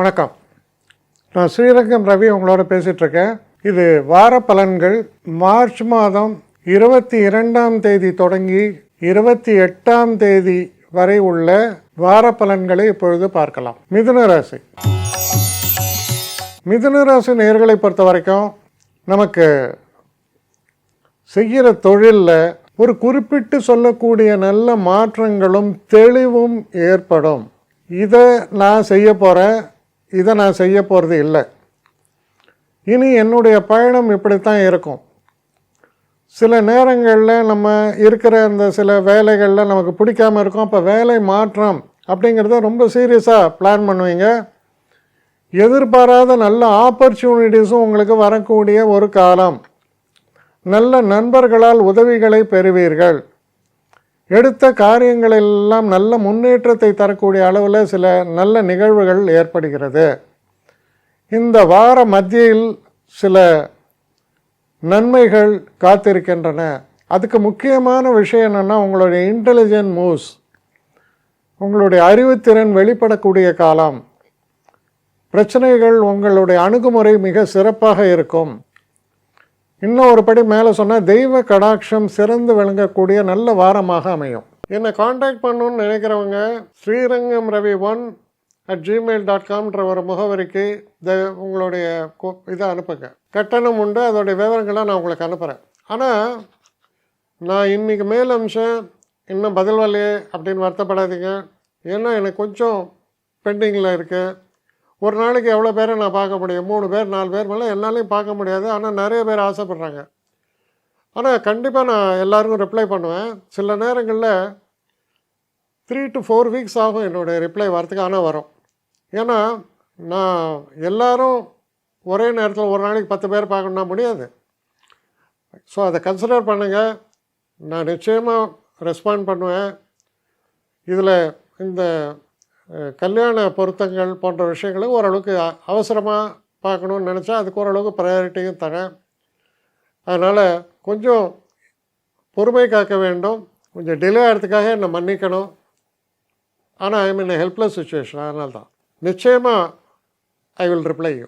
வணக்கம். நான் ஸ்ரீரங்கம் ரவி உங்களோட பேசிகிட்ருக்கேன். இது வார பலன்கள். மார்ச் மாதம் 22ஆம் தேதி தொடங்கி 28ஆம் தேதி வரை உள்ள வார பலன்களை இப்பொழுது பார்க்கலாம். மிதுன ராசி. மிதுன ராசி நேயர்களை பொறுத்த வரைக்கும் நமக்கு செய்கிற தொழிலில் ஒரு குறிப்பிட்டு சொல்லக்கூடிய நல்ல மாற்றங்களும் தெளிவும் ஏற்படும். இதை நான் செய்ய போகிறேன், இதை நான் செய்ய போகிறது இல்லை, இனி என்னுடைய பயணம் இப்படித்தான் இருக்கும். சில நேரங்களில் நம்ம இருக்கிற அந்த சில வேலைகளில் நமக்கு பிடிக்காமல் இருக்கும். அப்போ வேலை மாற்றம் அப்படிங்கிறத ரொம்ப சீரியஸாக பிளான் பண்ணுவீங்க. எதிர்பாராத நல்ல ஆப்பர்ச்சுனிட்டிஸும் உங்களுக்கு வரக்கூடிய ஒரு காலம். நல்ல நண்பர்களால் உதவிகளை பெறுவீர்கள். எடுத்த காரியங்களெல்லாம் நல்ல முன்னேற்றத்தை தரக்கூடிய அளவில் சில நல்ல நிகழ்வுகள் ஏற்படுகிறது. இந்த வார மத்தியில் சில நன்மைகள் காத்திருக்கின்றன. அதுக்கு முக்கியமான விஷயம் என்னென்னா, உங்களுடைய இன்டெலிஜென்ட் மூவ்ஸ், உங்களுடைய அறிவுத்திறன் வெளிப்படக்கூடிய காலம். பிரச்சனைகள் உங்களுடைய அணுகுமுறை மிக சிறப்பாக இருக்கும். இன்னும் ஒரு படி மேலே சொன்னால் தெய்வ கடாட்சம் சிறந்து விளங்கக்கூடிய நல்ல வாரமாக அமையும். என்னை காண்டாக்ட் பண்ணணுன்னு நினைக்கிறவங்க ஸ்ரீரங்கம் ரவி 1@gmail.com ஒரு முகவரிக்கு உங்களுடைய இதை அனுப்புங்க. கட்டணம் உண்டு, அதோடைய விவரங்களை நான் உங்களுக்கு அனுப்புகிறேன். ஆனால் நான் இன்றைக்கி மேல் அம்சம் இன்னும் பதில் வரலையே அப்படின்னு வருத்தப்படாதீங்க. ஏன்னா எனக்கு கொஞ்சம் பெண்டிங்கில் இருக்குது. ஒரு நாளைக்கு எவ்வளோ பேரை நான் பார்க்க முடியும்? 3 பேர் 4 பேர் மேலே என்னாலையும் பார்க்க முடியாது. ஆனால் நிறைய பேர் ஆசைப்பட்றாங்க. ஆனால் கண்டிப்பாக நான் எல்லாருக்கும் ரிப்ளை பண்ணுவேன். சில நேரங்களில் 3 to 4 வீக்ஸ் ஆகும் என்னுடைய ரிப்ளை வரத்துக்கு. ஆனால் வரும். ஏன்னா நான் எல்லோரும் ஒரே நேரத்தில் ஒரு நாளைக்கு 10 பேர் பார்க்கணுன்னா முடியாது. ஸோ அதை கன்சிடர் பண்ணுங்கள். நான் நிச்சயமாக ரெஸ்பாண்ட் பண்ணுவேன். இதில் இந்த கல்யாண பொருத்தங்கள் போன்ற விஷயங்களை ஓரளவுக்கு அவசரமாக பார்க்கணுன்னு நினச்சா அதுக்கு ஓரளவுக்கு ப்ரையாரிட்டியும் தரேன். அதனால் கொஞ்சம் பொறுமை காக்க வேண்டும். கொஞ்சம் டிலே ஆகிறதுக்காக என்னை மன்னிக்கணும். ஆனால் ஐ மீன் ஹெல்ப்லெஸ் சுச்சுவேஷன். அதனால தான் நிச்சயமாக ஐ வில் ரிப்ளை யூ.